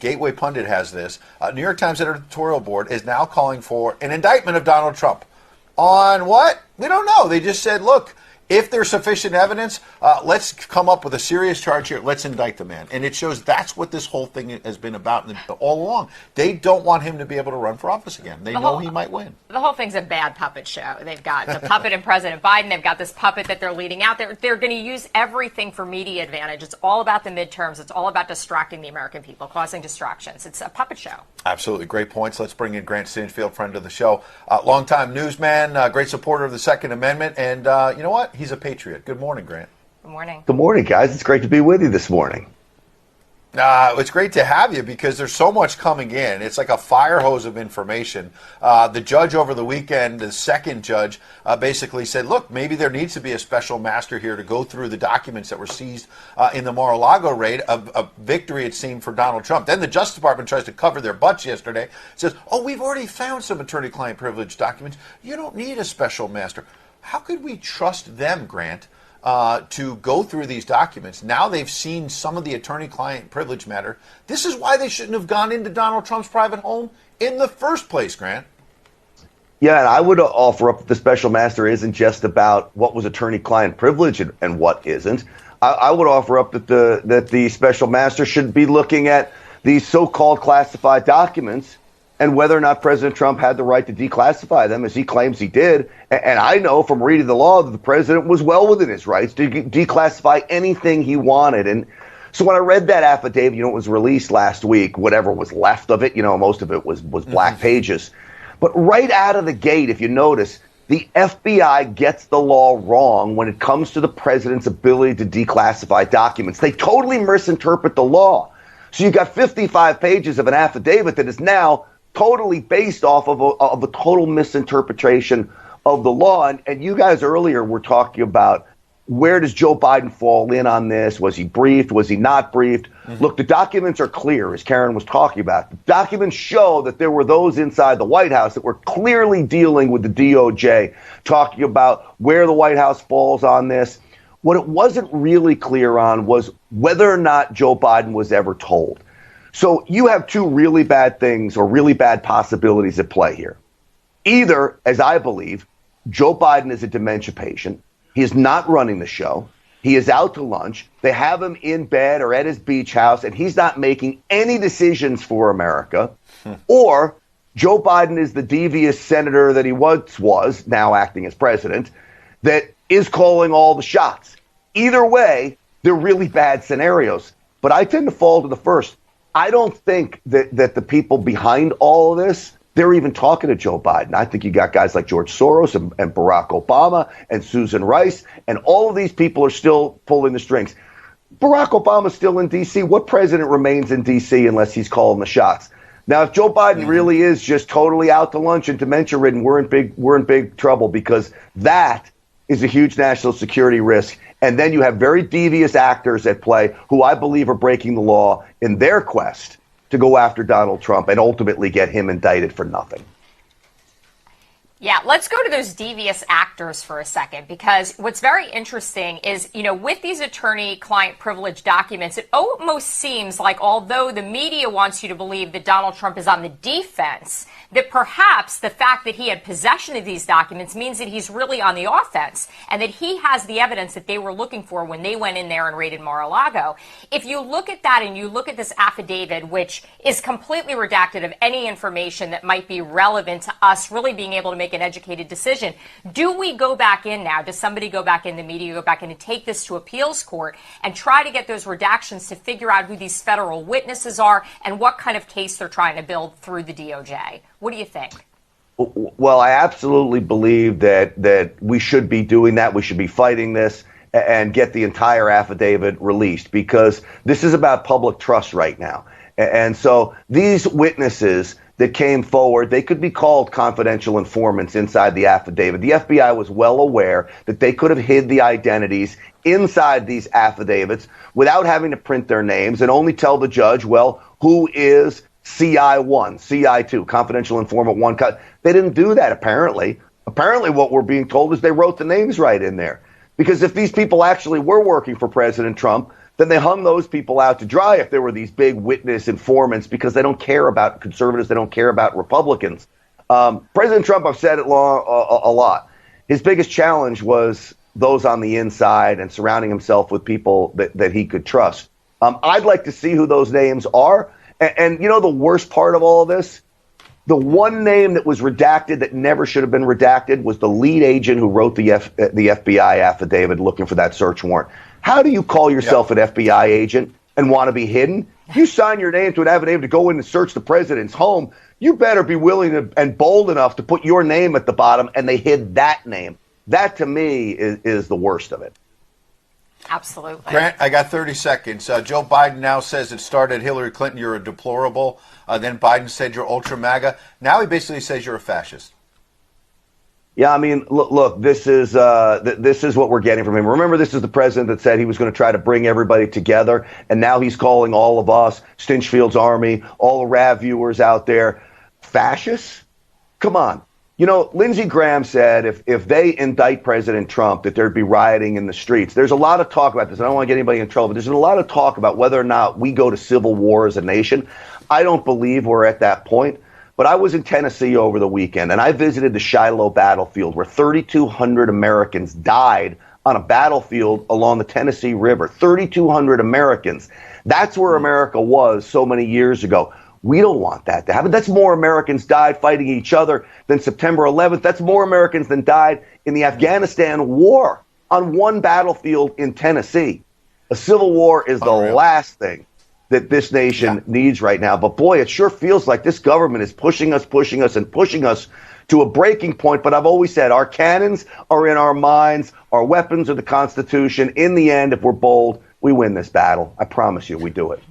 Gateway Pundit has this. New York Times editorial board is now calling for an indictment of Donald Trump. On what? We don't know. They just said, look, if there's sufficient evidence, let's come up with a serious charge here. Let's indict the man. And it shows that's what this whole thing has been about all along. They don't want him to be able to run for office again. They know he might win. The whole thing's a bad puppet show. They've got the puppet and President Biden. They've got this puppet that they're leading out. They're going to use everything for media advantage. It's all about the midterms. It's all about distracting the American people, causing distractions. It's a puppet show. Absolutely. Great points. Let's bring in Grant Stinchfield, friend of the show. Longtime newsman, great supporter of the Second Amendment. And you know what? He's a patriot. Good morning, Grant. Good morning. Good morning, guys. It's great to be with you this morning. It's great to have you because there's so much coming in. It's like a fire hose of information. The judge over the weekend, the second judge, basically said, look, maybe there needs to be a special master here to go through the documents that were seized in the Mar-a-Lago raid, a victory, it seemed, for Donald Trump. Then the Justice Department tries to cover their butts yesterday, says, oh, we've already found some attorney-client privilege documents. You don't need a special master. How could we trust them, Grant, to go through these documents? Now they've seen some of the attorney-client privilege matter. This is why they shouldn't have gone into Donald Trump's private home in the first place, Grant. Yeah, and I would offer up that the special master isn't just about what was attorney-client privilege and what isn't. I would offer up that the special master should be looking at these so-called classified documents and whether or not President Trump had the right to declassify them, as he claims he did. And I know from reading the law that the president was well within his rights to declassify anything he wanted. And so when I read that affidavit, it was released last week, whatever was left of it, most of it was black pages. But right out of the gate, if you notice, the FBI gets the law wrong when it comes to the president's ability to declassify documents. They totally misinterpret the law. So you've got 55 pages of an affidavit that is now totally based off of a total misinterpretation of the law. And you guys earlier were talking about, where does Joe Biden fall in on this? Was he briefed? Was he not briefed? Look, the documents are clear, as Karyn was talking about. The documents show that there were those inside the White House that were clearly dealing with the DOJ, talking about where the White House falls on this. What it wasn't really clear on was whether or not Joe Biden was ever told. So you have two really bad things or really bad possibilities at play here. Either, as I believe, Joe Biden is a dementia patient. He is not running the show. He is out to lunch. They have him in bed or at his beach house, and he's not making any decisions for America. Or Joe Biden is the devious senator that he once was, now acting as president, that is calling all the shots. Either way, they're really bad scenarios. But I tend to fall to the first. I don't think that the people behind all of this, they're even talking to Joe Biden. I think you got guys like George Soros and Barack Obama and Susan Rice, and all of these people are still pulling the strings. Barack Obama's still in D.C. What president remains in D.C. unless he's calling the shots? Now, if Joe Biden really is just totally out to lunch and dementia-ridden, we're in big trouble, because that is a huge national security risk. And then you have very devious actors at play who I believe are breaking the law in their quest to go after Donald Trump and ultimately get him indicted for nothing. Yeah, let's go to those devious actors for a second, because what's very interesting is, with these attorney-client privilege documents, it almost seems like, although the media wants you to believe that Donald Trump is on the defense, that perhaps the fact that he had possession of these documents means that he's really on the offense, and that he has the evidence that they were looking for when they went in there and raided Mar-a-Lago. If you look at that and you look at this affidavit, which is completely redacted of any information that might be relevant to us really being able to make an educated decision, do we go back in now? Does somebody go back in, the media go back in and take this to appeals court and try to get those redactions to figure out who these federal witnesses are and what kind of case they're trying to build through the DOJ? What do you think? Well, I absolutely believe that we should be doing that. We should be fighting this and get the entire affidavit released, because this is about public trust right now. And so these witnesses that came forward, they could be called confidential informants inside the affidavit. The FBI was well aware that they could have hid the identities inside these affidavits without having to print their names and only tell the judge, well, who is CI1, CI2, confidential informant 1. They didn't do that, apparently. Apparently what we're being told is they wrote the names right in there. Because if these people actually were working for President Trump, then they hung those people out to dry if there were these big witness informants, because they don't care about conservatives. They don't care about Republicans. President Trump, I've said it a lot. His biggest challenge was those on the inside and surrounding himself with people that he could trust. I'd like to see who those names are. And you know the worst part of all of this? The one name that was redacted that never should have been redacted was the lead agent who wrote the FBI affidavit looking for that search warrant. How do you call yourself an FBI agent and want to be hidden? You sign your name to an affidavit to go in and search the president's home. You better be willing to, and bold enough to put your name at the bottom, and they hid that name. That, to me, is the worst of it. Absolutely. Grant, I got 30 seconds. Joe Biden now says it started Hillary Clinton, you're a deplorable. Then Biden said you're ultra MAGA. Now he basically says you're a fascist. Yeah, I mean, look, this is what we're getting from him. Remember, this is the president that said he was going to try to bring everybody together, and now he's calling all of us, Stinchfield's army, all the RAV viewers out there, fascists? Come on. You know, Lindsey Graham said if they indict President Trump, that there'd be rioting in the streets. There's a lot of talk about this. I don't want to get anybody in trouble, but there's a lot of talk about whether or not we go to civil war as a nation. I don't believe we're at that point. But I was in Tennessee over the weekend, and I visited the Shiloh battlefield where 3,200 Americans died on a battlefield along the Tennessee River. 3,200 Americans. That's where America was so many years ago. We don't want that to happen. That's more Americans died fighting each other than September 11th. That's more Americans than died in the Afghanistan war on one battlefield in Tennessee. A civil war is the last thing that this nation needs right now. But boy, it sure feels like this government is pushing us to a breaking point. But I've always said our cannons are in our minds. Our weapons are the Constitution. In the end, if we're bold, we win this battle. I promise you we do it.